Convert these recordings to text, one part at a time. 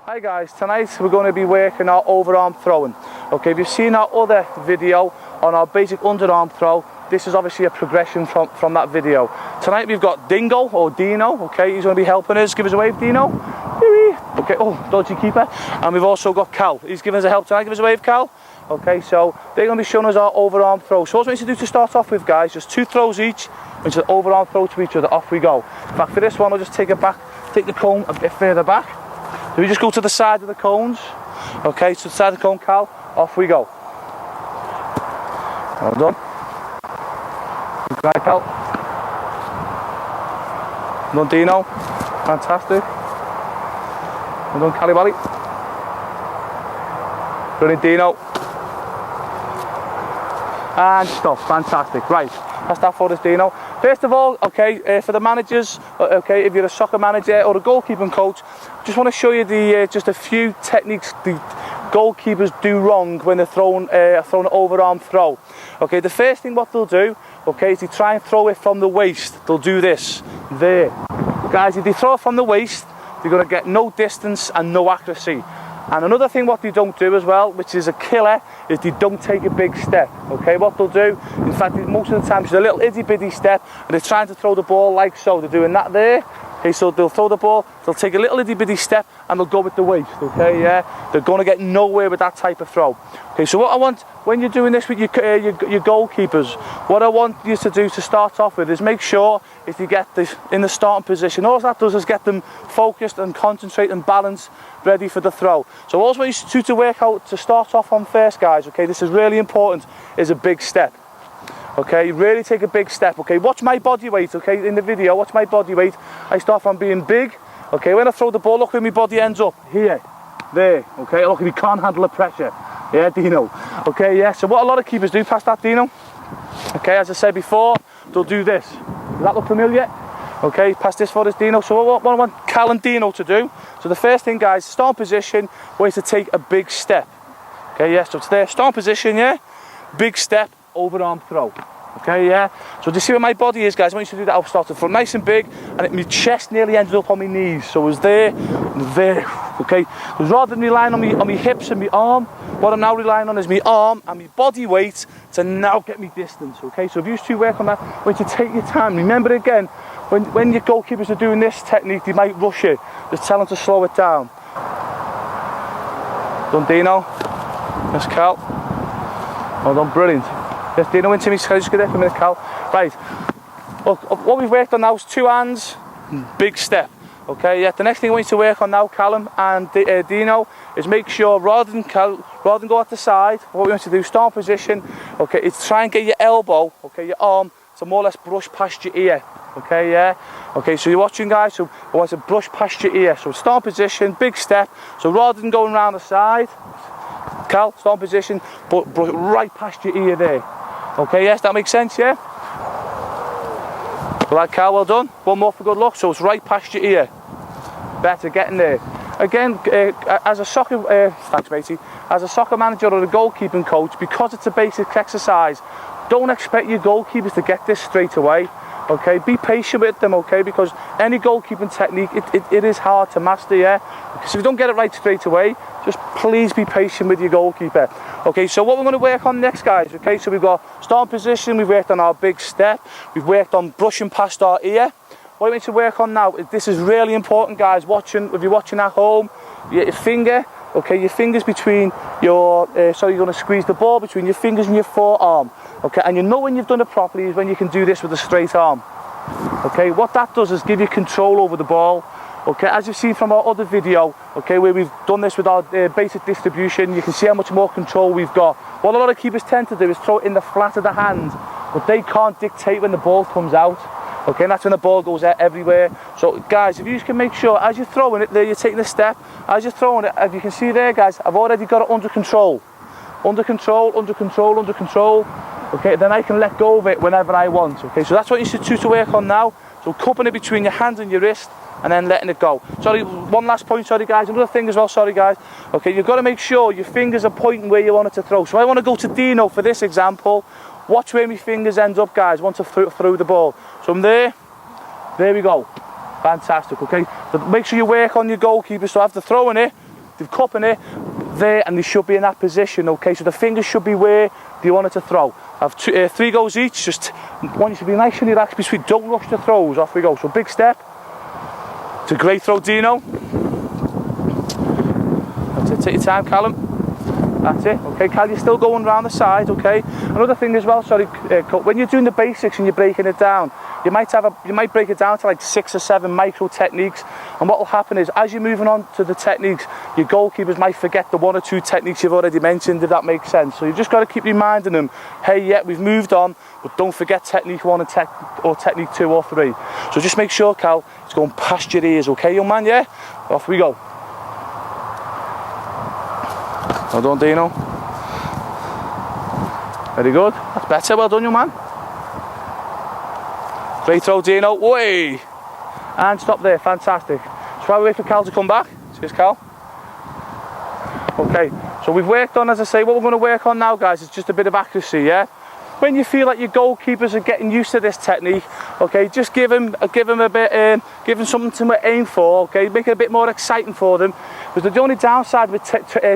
Hi guys, tonight we're going to be working our overarm throwing. Okay, if you've seen our other video on our basic underarm throw, this is obviously a progression from that video. Tonight we've got Dingo, or Dino, okay, he's going to be helping us. Give us a wave, Dino. Okay, oh, dodgy keeper. And we've also got Cal, he's giving us a help tonight. Give us a wave, Cal. Okay, so they're going to be showing us our overarm throw. So what we need to do to start off with, guys, just 2 throws each, which is an overarm throw to each other. Off we go. In fact, for this one, I'll just take it back, take the cone a bit further back. So we just go to the side of the cones. Okay, to the side of the cone, Cal. Off we go. Well done. Good guy, Cal. Well done, Dino. Fantastic. Well done, Calibali. Brilliant, Dino. And stop. Fantastic. Right, that's that for us, Dino. First of all, okay, for the managers, okay, if you're a soccer manager or a goalkeeping coach, just want to show you the just a few techniques the goalkeepers do wrong when they're throwing an overarm throw. Okay, the first thing what they'll do, okay, is they try and throw it from the waist. They'll do this, there. Guys, if they throw it from the waist, they're going to get no distance and no accuracy. And another thing what they don't do as well, which is a killer, is they don't take a big step. Okay, what they'll do, in fact, most of the time it's a little itty bitty step, and they're trying to throw the ball like so. They're doing that there. Okay, so they'll throw the ball, they'll take a little itty bitty step, and they'll go with the waist. Okay, yeah, they're going to get nowhere with that type of throw. Okay, so what I want when you're doing this with your goalkeepers, what I want you to do to start off with is make sure if you get this in the starting position, all that does is get them focused and concentrate and balanced, ready for the throw. So all I want you to work out to start off on first, guys. Okay, this is really important. Is a big step. Okay, really take a big step. Okay, watch my body weight. Okay, in the video, watch my body weight. I start from being big. Okay, when I throw the ball, look where my body ends up. Here, there. Okay, look, if you can't handle the pressure. Yeah, Dino. Okay, yeah. So what a lot of keepers do, past that, Dino. Okay, as I said before, they'll do this. Does that look familiar? Okay, pass this for us, Dino. So what I want Cal and Dino to do. So the first thing, guys, start position, way to take a big step. Okay, yeah. So it's there, start position, yeah. Big step, overarm throw. Okay, yeah. So do you see where my body is, guys? I want you to do that. I'll start the front nice and big, and my chest nearly ended up on my knees. So it was there and there. Okay. Because rather than relying on my hips and my arm, what I'm now relying on is my arm and my body weight to now get me distance. Okay. So if you two work on that, when you take your time, remember again, when your goalkeepers are doing this technique, they might rush it. Just tell them to slow it down. Done, Dino. Yes, Cal. Well done, brilliant. Yes, Dino into me. Just get there for a minute, Cal. Right. Look, what we've worked on now is 2 hands, big step. Okay, yeah. The next thing I want you to work on now, Callum and Dino, is make sure rather than go at the side, what we want to do, start position. Okay, is try and get your elbow, okay, your arm, to more or less brush past your ear. Okay, yeah. Okay, so you're watching, guys. So I want to brush past your ear. So start position, big step. So rather than going around the side, Cal, start position, but right past your ear there. Okay, yes, that makes sense, yeah? Well, that, Cal, well done. One more for good luck. So it's right past your ear. Better, getting there. Again, as a soccer, thanks, matey. As a soccer manager or a goalkeeping coach, because it's a basic exercise, don't expect your goalkeepers to get this straight away. Okay, be patient with them, okay, because any goalkeeping technique, it is hard to master, yeah? Because if you don't get it right straight away, just please be patient with your goalkeeper. Okay, so what we're going to work on next, guys, okay, so we've got start position, we've worked on our big step, we've worked on brushing past our ear. What we need to work on now, this is really important, guys, if you're watching at home, your finger, okay, your fingers between your, so you're going to squeeze the ball between your fingers and your forearm. Okay, and you know when you've done it properly is when you can do this with a straight arm. Okay, what that does is give you control over the ball. Okay, as you've seen from our other video, okay, where we've done this with our basic distribution, you can see how much more control we've got. What a lot of keepers tend to do is throw it in the flat of the hand, but they can't dictate when the ball comes out. Okay, and that's when the ball goes out everywhere. So guys, if you can make sure as you're throwing it there, you're taking a step, as you're throwing it, as you can see there, guys, I've already got it under control. Under control, under control, under control. Okay, then I can let go of it whenever I want. Okay, so that's what you should choose to work on now. So cupping it between your hands and your wrist, and then letting it go. Sorry, one last point, sorry guys, another thing as well, sorry guys. Okay, you've got to make sure your fingers are pointing where you want it to throw. So I want to go to Dino for this example. Watch where my fingers end up, guys, once I throw the ball. So I'm there we go. Fantastic, okay. But make sure you work on your goalkeeper, so after throwing it, they've cupping it there, and they should be in that position, okay? So the fingers should be where they want it to throw. Have 3 goes each, just want you to be nice and relaxed between, don't rush the throws, off we go. So big step, it's a great throw, Dino. That's it, take your time, Callum. That's it, okay, Cal, you're still going around the side, okay? Another thing as well, sorry, when you're doing the basics and you're breaking it down, you might break it down to like 6 or 7 micro techniques, and what will happen is, as you're moving on to the techniques, your goalkeepers might forget the 1 or 2 techniques you've already mentioned, if that makes sense. So you've just got to keep reminding them, hey, yeah, we've moved on, but don't forget technique 1 or technique 2 or 3. So just make sure, Cal, it's going past your ears, okay, young man, yeah? Off we go. Well done, Dino. Very good. That's better. Well done, young man. Great throw, Dino. Way! And stop there. Fantastic. So while we wait for Cal to come back. Cheers, Cal. Okay. So we've worked on, as I say, what we're going to work on now, guys, is just a bit of accuracy, yeah? When you feel like your goalkeepers are getting used to this technique, okay, just give them a bit, give them something to aim for, okay, make it a bit more exciting for them. Because the only downside with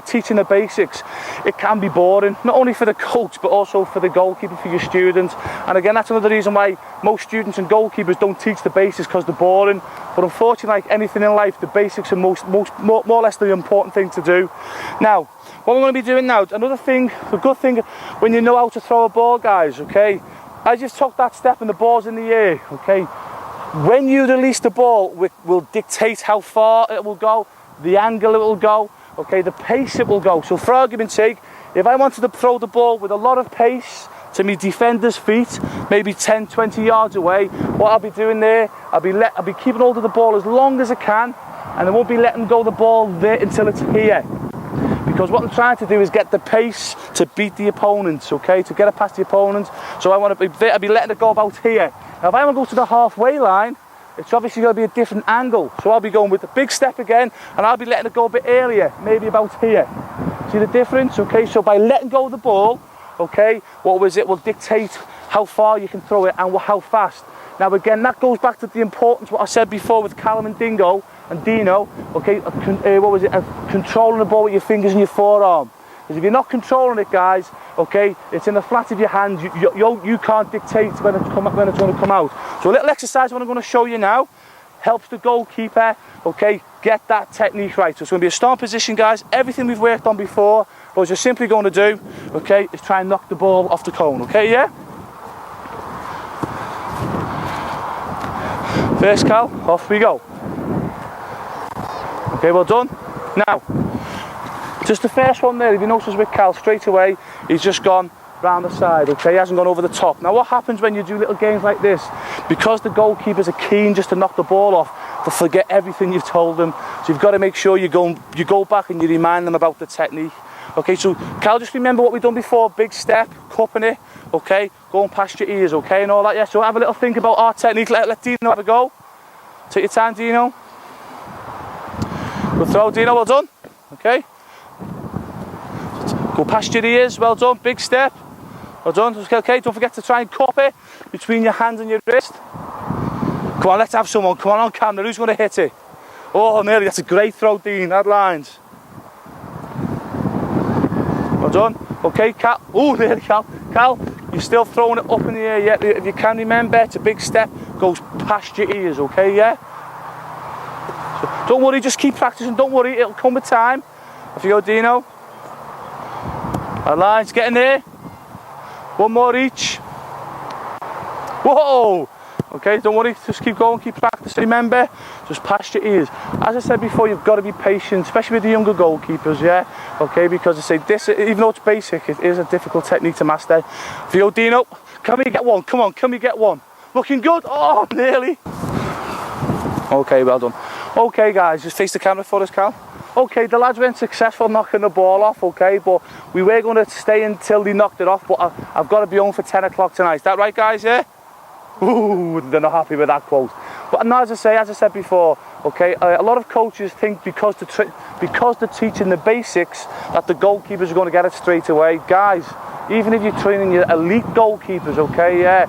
teaching the basics, it can be boring, not only for the coach, but also for the goalkeeper, for your students. And again, that's another reason why most students and goalkeepers don't teach the basics, because they're boring. But unfortunately, like anything in life, the basics are more or less the important thing to do. Now, what we're going to be doing now, another thing, a good thing, when you know how to throw a ball, guys, okay, as you've took that step and the ball's in the air, okay, when you release the ball, will dictate how far it will go, the angle it will go, okay, the pace it will go. So for argument's sake, if I wanted to throw the ball with a lot of pace to my defender's feet, maybe 10, 20 yards away, what I'll be doing there, I'll be keeping hold of the ball as long as I can, and I won't be letting go the ball there until it's here. Because what I'm trying to do is get the pace to beat the opponents, okay, to get it past the opponents. So I want to be there, I'll be letting it go about here. Now if I want to go to the halfway line, it's obviously going to be a different angle. So I'll be going with the big step again, and I'll be letting it go a bit earlier, maybe about here. See the difference? Okay, so by letting go of the ball, okay, it will dictate how far you can throw it and how fast. Now again, that goes back to the importance, what I said before with Callum and Dino, okay, controlling the ball with your fingers and your forearm. Because if you're not controlling it, guys, okay, it's in the flat of your hand, you can't dictate when it's going to come out. So a little exercise what I'm going to show you now helps the goalkeeper, okay, get that technique right. So it's going to be a start position, guys. Everything we've worked on before, what you're simply going to do, okay, is try and knock the ball off the cone, okay, yeah? First, Cal, off we go. Okay, well done. Now, just the first one there, if you notice with Cal, straight away, he's just gone round the side, okay? He hasn't gone over the top. Now, what happens when you do little games like this? Because the goalkeepers are keen just to knock the ball off, they'll forget everything you've told them. So you've got to make sure you go back and you remind them about the technique. Okay, so Cal, just remember what we've done before, big step, cupping it, okay? Going past your ears, okay, and all that, yeah? So have a little think about our technique, let Dino have a go. Take your time, Dino. Good throw, Dino, well done. Okay. Go past your ears, well done, big step. Well done, okay, don't forget to try and cup it between your hands and your wrist. Come on, let's have someone, come on camera, who's going to hit it? Oh, nearly, that's a great throw, Dean, that lines. Well done, okay, Cal, oh, there, Cal, you're still throwing it up in the air, yeah, if you can remember, it's a big step, goes past your ears, okay, yeah? So don't worry, just keep practicing, don't worry, it'll come with time. Off you go, Dino. Our lines, get in there. One more each. Whoa! Okay, don't worry, just keep going, keep practicing. Remember, just past your ears. As I said before, you've got to be patient, especially with the younger goalkeepers, yeah? Okay, because I say this, even though it's basic, it is a difficult technique to master. For you, Dino, can we get one? Come on, can we get one? Looking good? Oh, nearly. Okay, well done. Okay, guys, just face the camera for us, Cal. Okay, the lads weren't successful knocking the ball off, okay, but we were going to stay until they knocked it off, but I've got to be home for 10 o'clock tonight. Is that right, guys, yeah? Ooh, they're not happy with that quote. But no, as I said before, okay, a lot of coaches think because they're teaching the basics that the goalkeepers are going to get it straight away. Guys, even if you're training your elite goalkeepers, okay, yeah,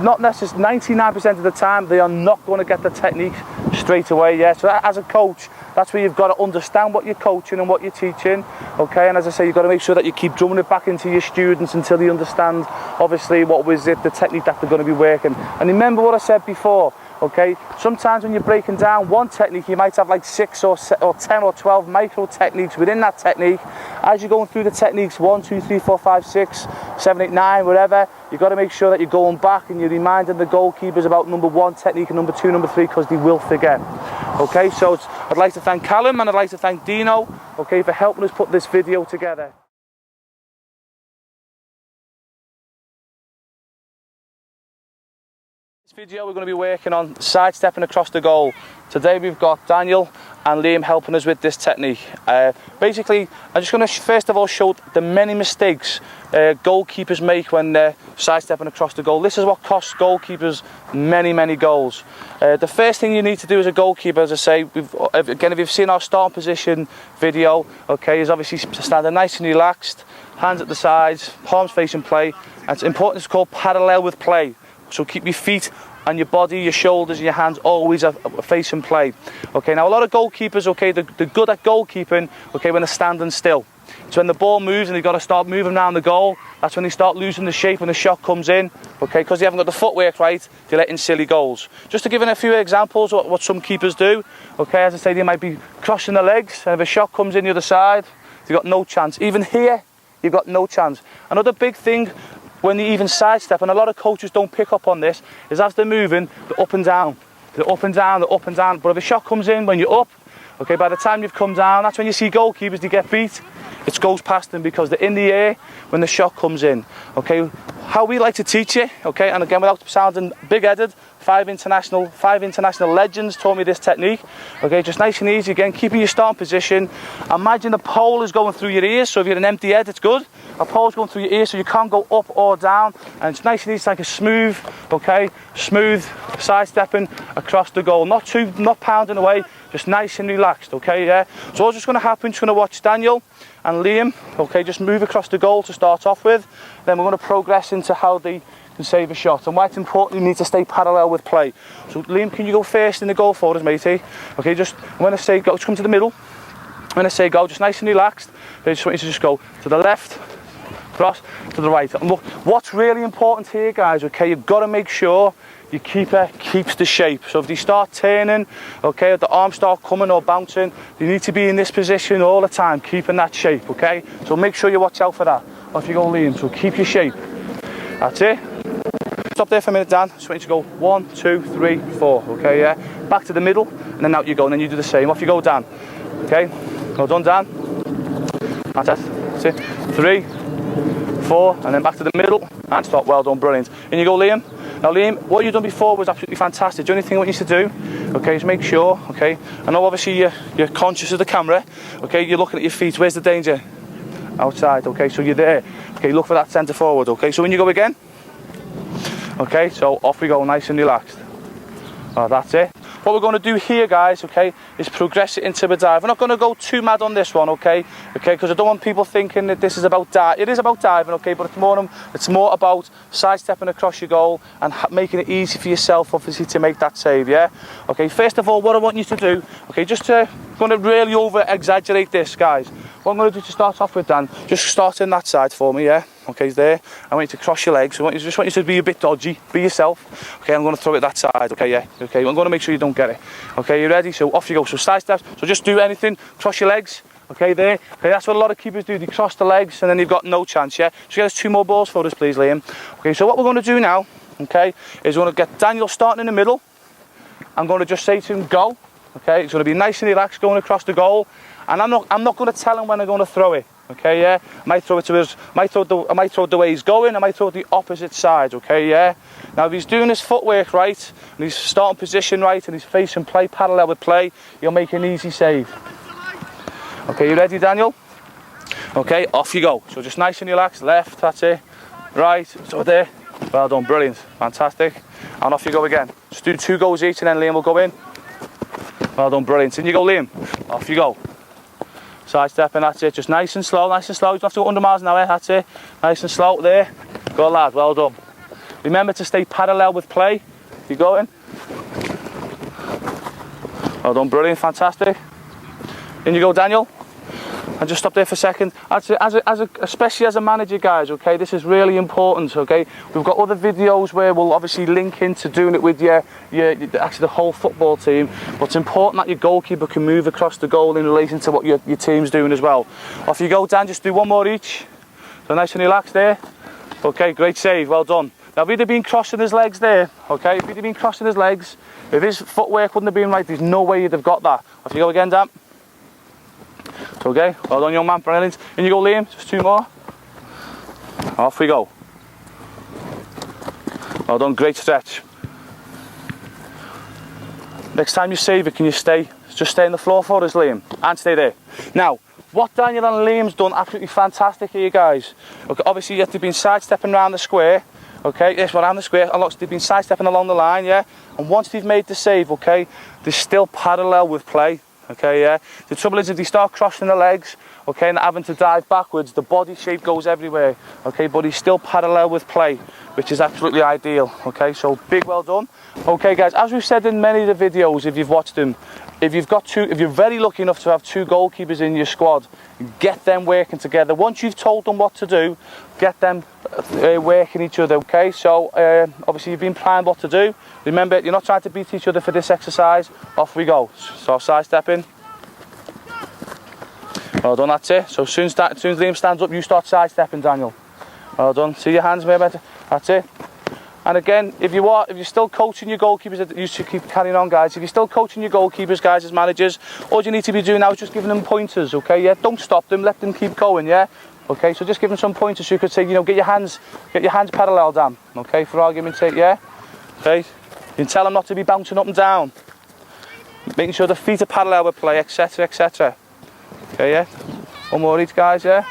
not necessarily 99% of the time they are not going to get the technique straight away, yeah. So as a coach, That's where you've got to understand what you're coaching and what you're teaching, okay? And as I say, you've got to make sure that you keep drumming it back into your students until they understand, obviously, what was it, the technique that they're going to be working. And remember what I said before, okay? Sometimes when you're breaking down one technique, you might have like 6 or 10 or 12 micro techniques within that technique. As you're going through the techniques 1, 2, 3, 4, 5, 6, 7, 8, 9, whatever, you've got to make sure that you're going back and you're reminding the goalkeepers about number 1 technique and number 2, number 3, because they will forget. Okay, so I'd like to thank Callum and I'd like to thank Dino, okay, for helping us put this video together. This video we're going to be working on sidestepping across the goal. Today we've got Daniel and Liam helping us with this technique. Basically, I'm just going to first of all show the many mistakes goalkeepers make when they're sidestepping across the goal. This is what costs goalkeepers many goals. The first thing you need to do as a goalkeeper, as I say, again, if you've seen our starting position video, okay, is obviously standing nice and relaxed, hands at the sides, palms facing play. And it's important, it's called parallel with play. So keep your feet and your body, your shoulders and your hands always facing play. Okay, now a lot of goalkeepers, okay, they're good at goalkeeping, okay, when they're standing still. So when the ball moves and they've got to start moving around the goal, that's when they start losing the shape when the shot comes in, okay, because they haven't got the footwork right, they're letting silly goals. Just to give a few examples of what some keepers do, okay, as I say, they might be crossing the legs, and if a shot comes in the other side, they've got no chance. Even here, you've got no chance. Another big thing, when you even sidestep, and a lot of coaches don't pick up on this, is as they're moving, they're up and down. They're up and down, they're up and down. But if a shot comes in when you're up, okay, by the time you've come down, that's when you see goalkeepers, they get beat. It goes past them because they're in the air when the shot comes in. Okay, how we like to teach it, okay, and again, without sounding big-headed, 5 international legends taught me this technique. Okay, just nice and easy, again, keeping your starting position. Imagine the pole is going through your ears, so if you're an empty head, it's good. A pole's going through your ears, so you can't go up or down, and it's nice and easy, it's like a smooth, okay, smooth sidestepping across the goal. Not pounding away, just nice and relaxed, okay, yeah. So what's just going to happen, just going to watch Daniel and Liam, okay, just move across the goal to start off with. Then we're going to progress into how they can save a shot. And why it's important, you need to stay parallel with play. So Liam, can you go first in the goal for us, matey? Okay, just when I say go, just come to the middle. When I say go, just nice and relaxed. I just want you to just go to the left, cross, to the right. And look, what's really important here, guys, okay, you've got to make sure your keeper keeps the shape. So if they start turning, okay, if the arms start coming or bouncing, you need to be in this position all the time, keeping that shape, okay? So make sure you watch out for that. Off you go, Liam, so keep your shape. That's it. Stop there for a minute, Dan. Just want you to go 1, 2, 3, 4, okay, yeah? Back to the middle, and then out you go, and then you do the same. Off you go, Dan. Okay, well done, Dan. That's it. 3, 4, and then back to the middle, and stop. Well done, brilliant. In you go, Liam. Now, Liam, what you've done before was absolutely fantastic. The only thing I want you to do, okay, is make sure, okay, I know obviously you're conscious of the camera, okay, you're looking at your feet. Where's the danger? Outside, okay, so you're there. Okay, look for that centre forward, okay, so when you go again, okay, so off we go, nice and relaxed. Oh, that's it. What we're going to do here, guys, okay, is progress it into a dive. We're not going to go too mad on this one, okay, because I don't want people thinking that this is about dive. It is about diving, okay, but it's more about sidestepping across your goal and making it easy for yourself, obviously, to make that save, yeah? Okay, first of all, what I want you to do, okay, just to, I'm going to really over-exaggerate this, guys. What I'm going to do to start off with, Dan, just start in that side for me, yeah? Okay, there. I want you to cross your legs. I just want you to be a bit dodgy. Be yourself. Okay, I'm going to throw it that side. Okay, yeah. Okay, I'm going to make sure you don't get it. Okay, you ready? So off you go. So side steps. So just do anything. Cross your legs. Okay, there. Okay, that's what a lot of keepers do. They cross the legs and then you've got no chance, yeah? Just get us 2 more balls for us, please, Liam. Okay, so what we're going to do now, okay, is we're going to get Daniel starting in the middle. I'm going to just say to him, go. Okay, it's going to be nice and relaxed going across the goal. And I'm not going to tell him when I'm going to throw it. Okay, yeah. I might throw it the way he's going. I might throw it the opposite side. Okay, yeah. Now, if he's doing his footwork right and he's starting position right and he's facing play parallel with play, he'll make an easy save. Okay, you ready, Daniel? Okay, off you go. So just nice and relaxed. Left, that's it. Right, so there. Well done, brilliant, fantastic. And off you go again. Just do 2 goals each, and then Liam will go in. Well done, brilliant. In you go, Liam. Off you go. Side stepping, that's it. Just nice and slow, nice and slow. You don't have to go 100 miles an hour, that's it. Nice and slow, there. Go, lad, well done. Remember to stay parallel with play. Keep going. Well done, brilliant, fantastic. In you go, Daniel. And just stop there for a second. Especially as a manager, guys, okay, this is really important, okay? We've got other videos where we'll obviously link into doing it with actually the whole football team, but it's important that your goalkeeper can move across the goal in relation to what your team's doing as well. Off you go, Dan, just do one more each. So nice and relaxed there. Okay, great save, well done. Now, if he'd have been crossing his legs there, okay, if he'd have been crossing his legs, if his footwork wouldn't have been right, there's no way he'd have got that. Off you go again, Dan. Okay, well done, young man, brilliant. In you go, Liam, just two more. Off we go. Well done, great stretch. Next time you save it, can you just stay on the floor for us, Liam, and stay there. Now, what Daniel and Liam's done absolutely fantastic here, guys. Okay, obviously, they've been sidestepping around the square. Okay, yes, around the square. They've been sidestepping along the line, yeah. And once they've made the save, okay, they're still parallel with play. Okay, yeah. The trouble is, if they start crossing the legs, okay, and having to dive backwards, the body shape goes everywhere. Okay, but he's still parallel with play, which is absolutely ideal. Okay, so big well done. Okay, guys, as we've said in many of the videos, if you've watched them, if you're very lucky enough to have two goalkeepers in your squad, get them working together. Once you've told them what to do, get them working each other. Okay, so obviously you've been planned what to do. Remember, you're not trying to beat each other for this exercise. Off we go. So sidestepping. Well done, that's it. So as soon as Liam stands up, you start sidestepping, Daniel. Well done. See your hands, maybe. That's it. And again, if you're still coaching your goalkeepers, you should keep carrying on, guys. If you're still coaching your goalkeepers, guys, as managers, all you need to be doing now is just giving them pointers, okay? Yeah, don't stop them, let them keep going, yeah? Okay, so just give them some pointers. So you could say, you know, get your hands parallel, Dan. Okay, for argument's sake, yeah? Okay, you can tell them not to be bouncing up and down, making sure the feet are parallel with play, etc., etc. Okay, yeah. One more each, guys, yeah.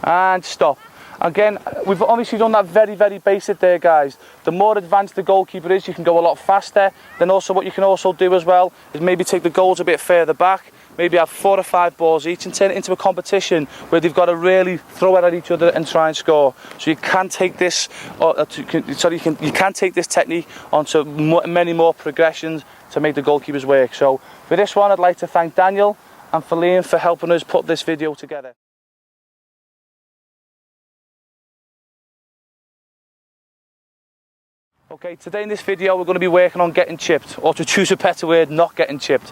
And stop. Again, we've obviously done that very, very basic there, guys. The more advanced the goalkeeper is, you can go a lot faster. Then also what you can also do as well is maybe take the goals a bit further back, maybe have 4 or 5 balls each and turn it into a competition where they've got to really throw it at each other and try and score. So you can take this, you can take this technique onto many more progressions to make the goalkeepers work. So for this one, I'd like to thank Daniel and Liam for helping us put this video together. Okay, today in this video we're going to be working on getting chipped, or to choose a better word, not getting chipped.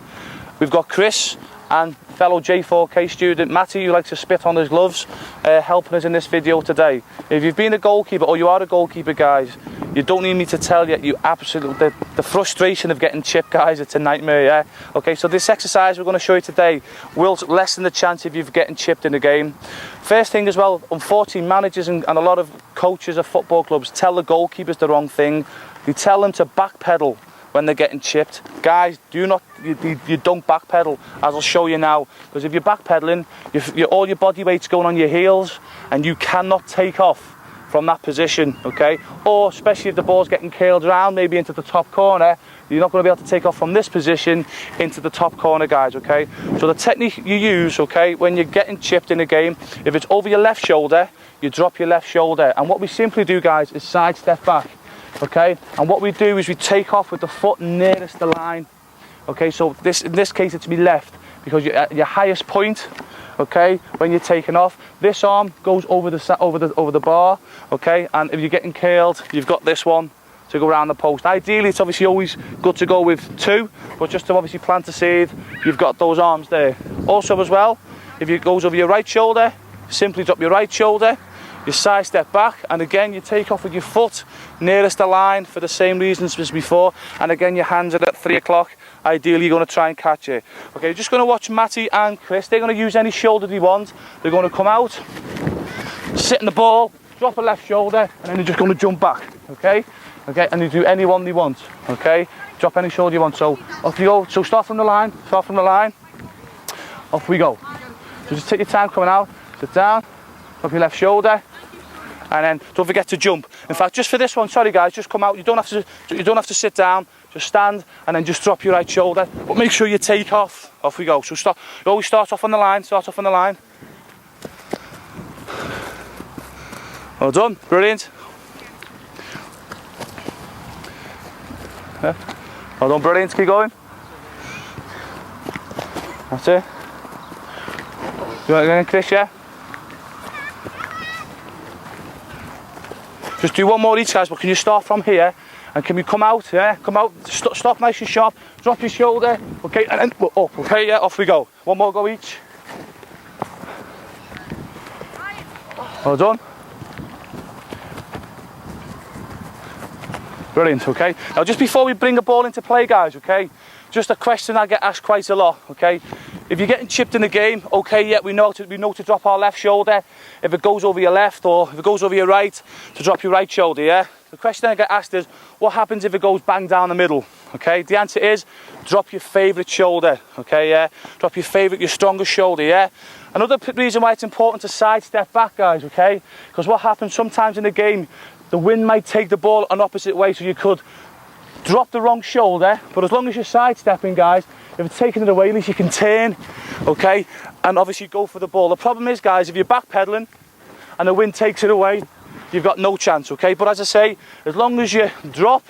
We've got Chris and fellow J4K student Matty, who likes to spit on his gloves, helping us in this video today. If you've been a goalkeeper, or you are a goalkeeper, guys, you don't need me to tell you, the frustration of getting chipped, guys, it's a nightmare, yeah? Okay, so this exercise we're going to show you today will lessen the chance of you getting chipped in the game. First thing as well, unfortunately, managers and a lot of coaches of football clubs tell the goalkeepers the wrong thing. They tell them to backpedal when they're getting chipped. Guys, you don't backpedal, as I'll show you now, because if you're backpedaling, all your body weight's going on your heels and you cannot take off from that position, okay? Or especially if the ball's getting curled around, maybe into the top corner, you're not going to be able to take off from this position into the top corner, guys, okay? So the technique you use, okay, when you're getting chipped in a game, if it's over your left shoulder, you drop your left shoulder. And what we simply do, guys, is sidestep back, okay? And what we do is we take off with the foot nearest the line, okay? So in this case, it's me left, because you're at your highest point, okay, when you're taking off. This arm goes over the bar, okay, and if you're getting curled, you've got this one to go around the post. Ideally, it's obviously always good to go with 2, but just to obviously plant a seed, you've got those arms there. Also as well, if it goes over your right shoulder, simply drop your right shoulder, you sidestep back, and again you take off with your foot nearest the line for the same reasons as before, and again your hands are at 3 o'clock. Ideally you're going to try and catch it. Okay, you're just going to watch Matty and Chris. They're going to use any shoulder they want. They're going to come out, sit in the ball, drop a left shoulder, and then they're just going to jump back, okay? Okay, and they do any one they want, okay? Drop any shoulder you want. So off you go. So start from the line, off we go. So just take your time coming out, sit down, drop your left shoulder, and then don't forget to jump. In fact, just for this one, sorry guys, just come out. You don't have to sit down. Just stand and then just drop your right shoulder. But make sure you take off. Off we go. So start. You always start off on the line. Well done. Brilliant. Well done. Brilliant. Keep going. That's it. You want to go in, Chris, yeah? Just do one more each, guys, but can you start from here? And can we come out, yeah? Come out, stop nice and sharp, drop your shoulder, okay, and then up, okay, yeah, off we go. One more go each. Well done. Brilliant, okay. Now just before we bring the ball into play, guys, okay, just a question I get asked quite a lot, okay. If you're getting chipped in the game, okay, yeah, we know to drop our left shoulder. If it goes over your left or if it goes over your right, to drop your right shoulder, yeah? The question I get asked is, what happens if it goes bang down the middle, okay? The answer is, drop your favourite shoulder, okay, yeah? Drop your strongest shoulder, yeah? Another reason why it's important to sidestep back, guys, okay? Because what happens sometimes in the game, the wind might take the ball an opposite way, so you could drop the wrong shoulder, but as long as you're sidestepping, guys, if it's taking it away, at least you can turn, okay, and obviously go for the ball. The problem is, guys, if you're backpedaling and the wind takes it away, you've got no chance, okay? But as I say, as long as you drop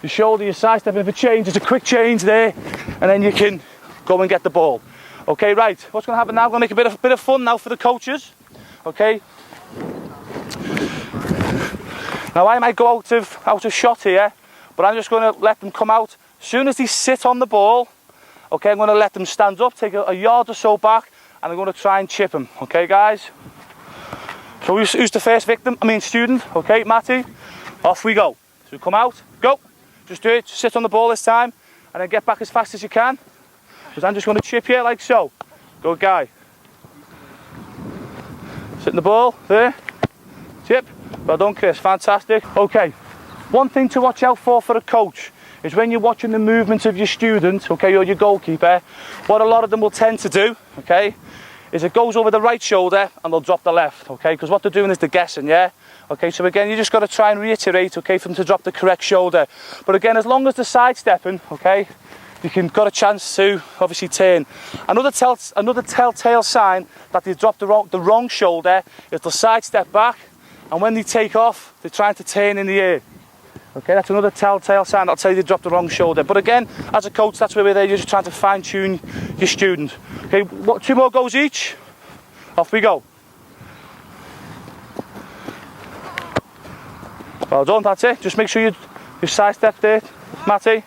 your shoulder, you sidestep, if it changes, it's a quick change there, and then you can go and get the ball. Okay, right, what's going to happen now? I'm going to make a bit of fun now for the coaches, okay? Now I might go out of shot here, but I'm just going to let them come out. As soon as they sit on the ball, okay, I'm going to let them stand up, take a yard or so back, and I'm going to try and chip them. Okay, guys? So who's the first student? Okay, Matty, off we go. So come out, go. Just do it, just sit on the ball this time, and then get back as fast as you can. Because I'm just going to chip you like so. Good guy. Sit in the ball, there. Chip. Well done, Chris, fantastic. Okay, one thing to watch out for a coach is when you're watching the movements of your student, okay, or your goalkeeper, what a lot of them will tend to do, okay, is it goes over the right shoulder and they'll drop the left, okay, because what they're doing is they're guessing, yeah? Okay, so again, you just got to try and reiterate, okay, for them to drop the correct shoulder. But again, as long as they're sidestepping, okay, you can got a chance to obviously turn. Another telltale sign that they've dropped the wrong shoulder is they'll sidestep back, and when they take off, they're trying to turn in the air. Okay, that's another telltale sign that'll tell you they dropped the wrong shoulder. But again, as a coach, that's where we're there. You're just trying to fine-tune your student. Okay, two more goes each. Off we go. Well done, that's it. Just make sure you sidestep there, Matty.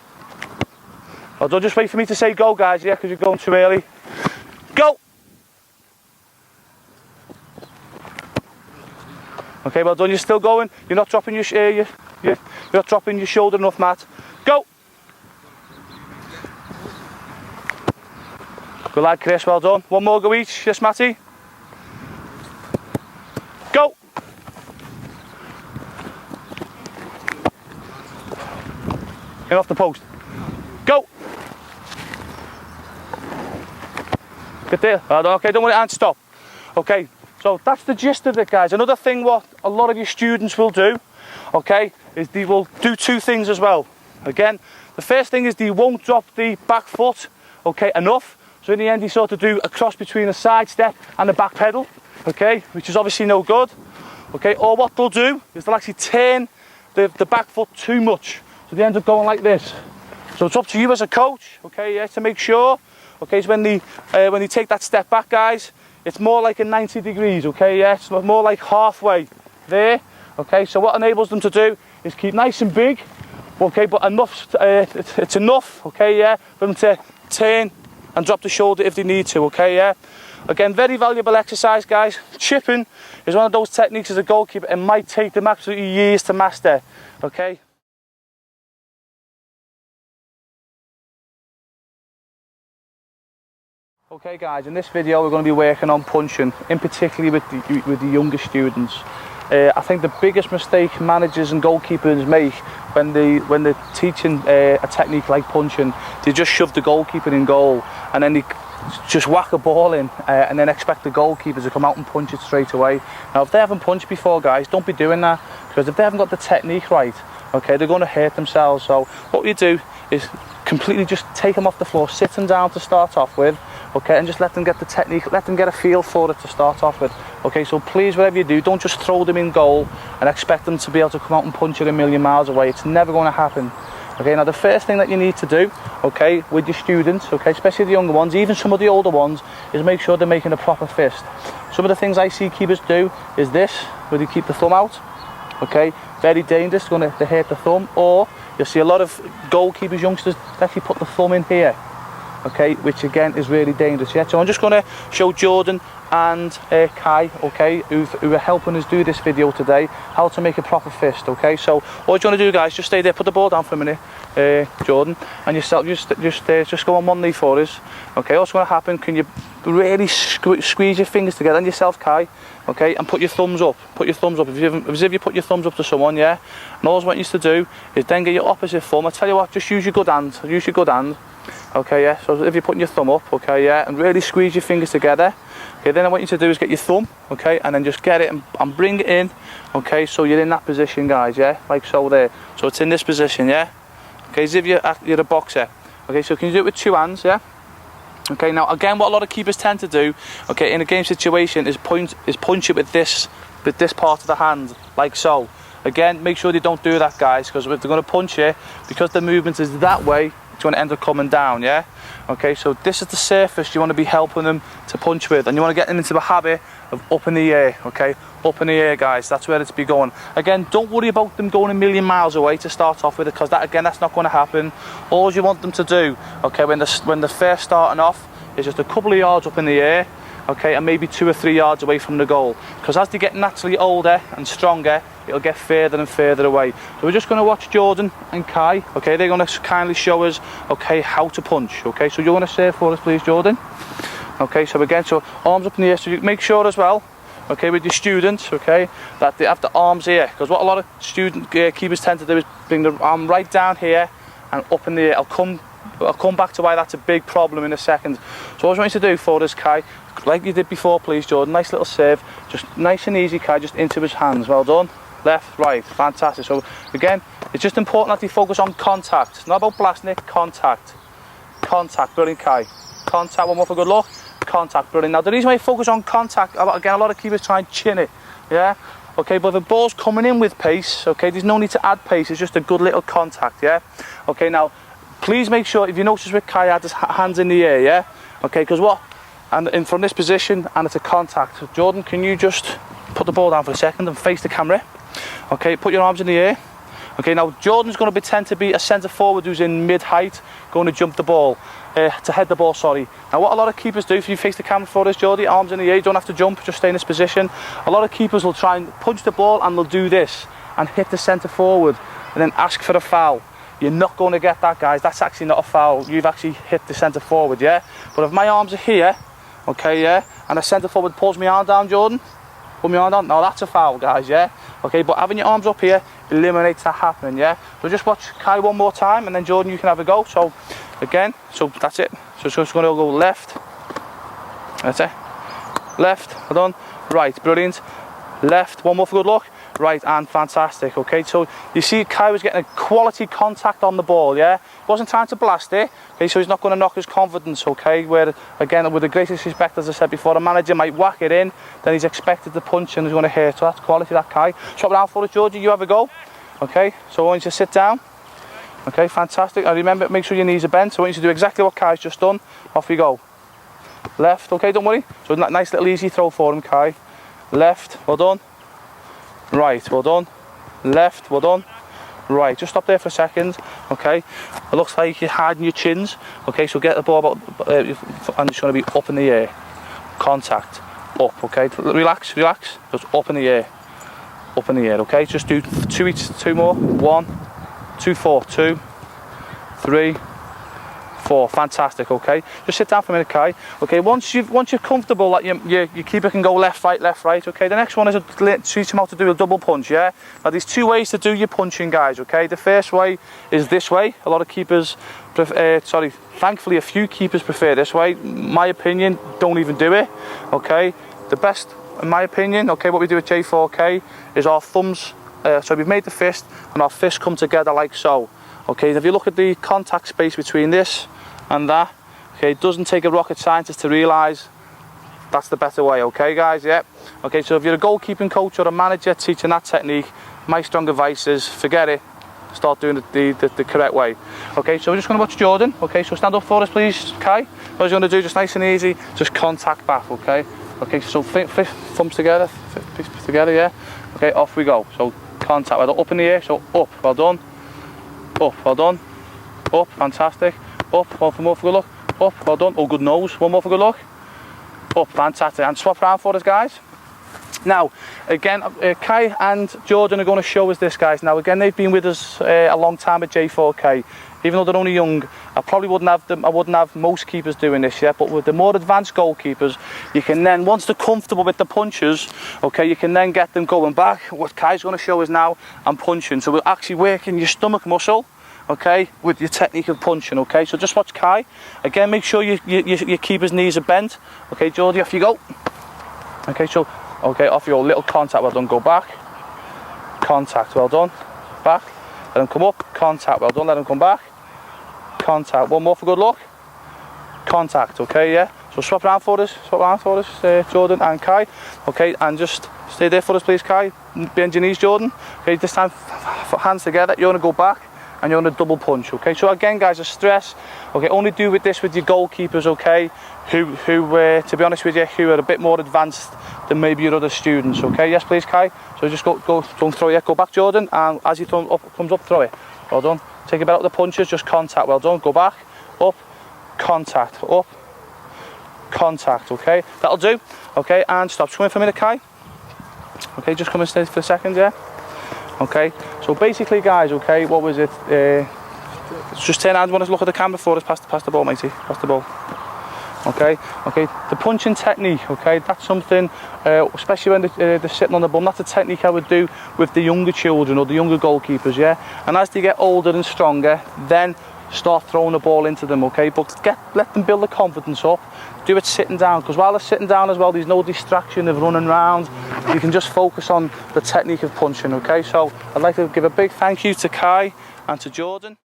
Well done, just wait for me to say go, guys, yeah, because you're going too early. Go! Okay, well done, you're still going. You're not dropping you're not dropping your shoulder enough, Matt. Go! Good lad, Chris, well done. One more go each, yes, Matty. Go! Get off the post. Go! Get there. Okay, don't worry, and stop. Okay. So that's the gist of it, guys. Another thing what a lot of your students will do, okay, is they will do two things as well. Again, the first thing is they won't drop the back foot, okay, enough. So in the end, they sort of do a cross between a side step and a back pedal, okay, which is obviously no good, okay. Or what they'll do is they'll actually turn the back foot too much. So they end up going like this. So it's up to you as a coach, okay, yeah, to make sure, okay, so when they take that step back, guys, it's more like a 90 degrees, okay, yeah, it's more like halfway there, okay. So what enables them to do is keep nice and big, okay, but enough, it's enough, okay, yeah, for them to turn and drop the shoulder if they need to, okay, yeah. Again, very valuable exercise, guys. Chipping is one of those techniques as a goalkeeper, it might take them absolutely years to master, okay. Okay guys, in this video we're going to be working on punching, in particularly with the younger students. I think the biggest mistake managers and goalkeepers make when they're teaching a technique like punching, they just shove the goalkeeper in goal and then they just whack a ball in and then expect the goalkeepers to come out and punch it straight away. Now if they haven't punched before, guys, don't be doing that, because if they haven't got the technique right, okay, they're going to hurt themselves. So what we do is completely just take them off the floor, sit them down to start off with, okay, and just let them get the technique, let them get a feel for it to start off with. Okay, so please, whatever you do, don't just throw them in goal and expect them to be able to come out and punch it a million miles away. It's never going to happen. Okay, now the first thing that you need to do, okay, with your students, okay, especially the younger ones, even some of the older ones, is make sure they're making a proper fist. Some of the things I see keepers do is this, where they keep the thumb out, okay, very dangerous, going to hurt the thumb, or you'll see a lot of goalkeepers, youngsters, actually put the thumb in here, okay, which again is really dangerous. Yeah, so I'm just going to show Jordan and Kai, okay, who are helping us do this video today, how to make a proper fist. Okay, so what you want to do, guys, just stay there, put the ball down for a minute, Jordan, and yourself, just go on one knee for us. Okay, what's going to happen, can you really squeeze your fingers together, and yourself, Kai, okay, and put your thumbs up, as if you put your thumbs up to someone, yeah, and all I want you to do is then get your opposite thumb. I tell you what, just use your good hand, okay, yeah, so if you're putting your thumb up, okay, yeah, and really squeeze your fingers together. Okay, then I want you to do is get your thumb, okay, and then just get it and bring it in, okay, so you're in that position, guys, yeah, like so there. So it's in this position, yeah, okay, as if you're a boxer. Okay, so can you do it with two hands, yeah? Okay, now again, what a lot of keepers tend to do, okay, in a game situation is punch it with this part of the hand, like so. Again, make sure they don't do that, guys, because if they're going to punch you, because the movement is that way, it's going to end up coming down, yeah? Okay, so this is the surface you want to be helping them to punch with, and you want to get them into the habit of up in the air, okay? Up in the air, guys, that's where it's be going. Again, don't worry about them going a million miles away to start off with, because that, again, that's not going to happen. All you want them to do, okay, when they're first starting off, is just a couple of yards up in the air, okay, and maybe 2 or 3 yards away from the goal, because as they get naturally older and stronger, it'll get further and further away. So we're just going to watch Jordan and Kai, okay, they're going to kindly show us, okay, how to punch. Okay, so you're going to serve for us, please, Jordan. Okay, so again, so arms up in the air, so you make sure as well, okay, with your students, okay, that they have the arms here, because what a lot of student keepers tend to do is bring the arm right down here and up in the air. I'll come back to why that's a big problem in a second. So what I want you to do for us, Kai, like you did before, please, Jordan, nice little serve, just nice and easy, Kai, just into his hands. Well done. Left, right, fantastic. So again, it's just important that you focus on contact. It's not about blasting it, contact. Contact, brilliant, Kai. Contact, one more for good luck. Contact, brilliant. Now the reason why you focus on contact, again, a lot of keepers try and chin it, yeah? Okay, but if the ball's coming in with pace, okay, there's no need to add pace, it's just a good little contact, yeah? Okay, now, please make sure, if you notice with Kai, had his hands in the air, yeah? Okay, because what? And in from this position, and it's a contact. So Jordan, can you just put the ball down for a second and face the camera? Okay, put your arms in the air. Okay, now Jordan's going to pretend to be a centre forward who's in mid-height, going to jump the ball, to head the ball, sorry. Now what a lot of keepers do, if you face the camera for us, Jordy, arms in the air, you don't have to jump, just stay in this position. A lot of keepers will try and punch the ball and they'll do this, and hit the centre forward, and then ask for a foul. You're not going to get that, guys, that's actually not a foul, you've actually hit the centre forward, yeah? But if my arms are here, okay, yeah, and the centre forward pulls my arm down, Jordan, pull my arm down, now that's a foul, guys, yeah? Okay, but having your arms up here eliminates that happening, yeah? So just watch Kai one more time, and then Jordan, you can have a go. So again, so that's it. So it's just going to go left. That's it. Left, well done. Right, brilliant. Left, one more for good luck. Right, and fantastic. Okay, so you see Kai was getting a quality contact on the ball, yeah? He wasn't trying to blast it, okay, so he's not going to knock his confidence, okay? Where, again, with the greatest respect, as I said before, a manager might whack it in, then he's expected to punch and he's going to hit. So that's quality, that Kai. Swap it down for us, Georgie, you have a go. Okay, so I want you to sit down. Okay, fantastic. And remember, make sure your knees are bent. So I want you to do exactly what Kai's just done. Off we go. Left, okay, don't worry. So nice little easy throw for him, Kai. Left, well done. Right, well done. Left, well done. Right, just stop there for a second. Okay, it looks like you're hiding your chins. Okay, so get the ball about, and it's going to be up in the air. Contact, up, okay. Relax, relax. Just up in the air. Up in the air, okay. Just do two more. 1, 2, 4, 2, 3, 4. Fantastic. Okay, just sit down for a minute, Kai. Okay, once you're comfortable that your keeper can go left, right. Okay, the next one is to teach him how to do a double punch. Yeah, now there's 2 ways to do your punching, guys. Okay, the first way is this way. A lot of keepers thankfully a few keepers prefer this way. My opinion, don't even do it. Okay, the best, in my opinion, okay, what we do at J4K is our thumbs. So we've made the fist, and our fists come together like so. Okay, if you look at the contact space between this and that, okay, it doesn't take a rocket scientist to realise that's the better way, okay, guys, yeah? Okay, so if you're a goalkeeping coach or a manager teaching that technique, my strong advice is forget it, start doing it the correct way. Okay, so we're just going to watch Jordan. Okay, so stand up for us, please, Kai. What you're going to do, just nice and easy, just contact back. Okay. Okay, so thumbs together, fists together, yeah. Okay, off we go. So contact, well done, up in the air, so up, well done. Up, well done. Up, fantastic. Up, one more for good look. Up, well done. Oh, good nose. One more for good look. Up, fantastic. And swap around for us, guys. Now, again, Kai and Jordan are going to show us this, guys. Now, again, they've been with us a long time at J4K. Even though they're only young, I probably wouldn't have them. I wouldn't have most keepers doing this yet. But with the more advanced goalkeepers, you can then, once they're comfortable with the punches, okay, you can then get them going back. What Kai's going to show us now, and punching. So we're actually working your stomach muscle, okay, with your technique of punching. Okay, so just watch Kai. Again, make sure your keeper's knees are bent. Okay, Geordie, off you go. Okay, so okay, off you go. Little contact, well done. Go back. Contact, well done. Back. Let them come up. Contact, well done. Let them come back. Contact, one more for good luck. Contact, okay, yeah. So swap around for us, Jordan and Kai. Okay, and just stay there for us, please, Kai. Bend your knees, Jordan. Okay, this time hands together. You're gonna go back and you're gonna double punch. Okay, so again, guys, a stress. Okay, only do with this with your goalkeepers, okay, who to be honest with you, who are a bit more advanced than maybe your other students. Okay, yes, please, Kai. So just go, don't throw it. Go back, Jordan, and as you comes up, throw it. Well done. Take a bit out of the punches, just contact, well done. Go back, up, contact, up, contact, okay? That'll do, okay? And stop swimming for a minute, Kai. Okay, just come and stay for a second, yeah? Okay, so basically, guys, okay, what was it? Just turn around, want to look at the camera for us, pass the ball, matey, pass the ball. Okay, the punching technique, okay, that's something, especially when they're sitting on the bum, that's a technique I would do with the younger children or the younger goalkeepers, yeah? And as they get older and stronger, then start throwing the ball into them, okay? But let them build the confidence up, do it sitting down, because while they're sitting down as well, there's no distraction of running around, you can just focus on the technique of punching, okay? So I'd like to give a big thank you to Kai and to Jordan.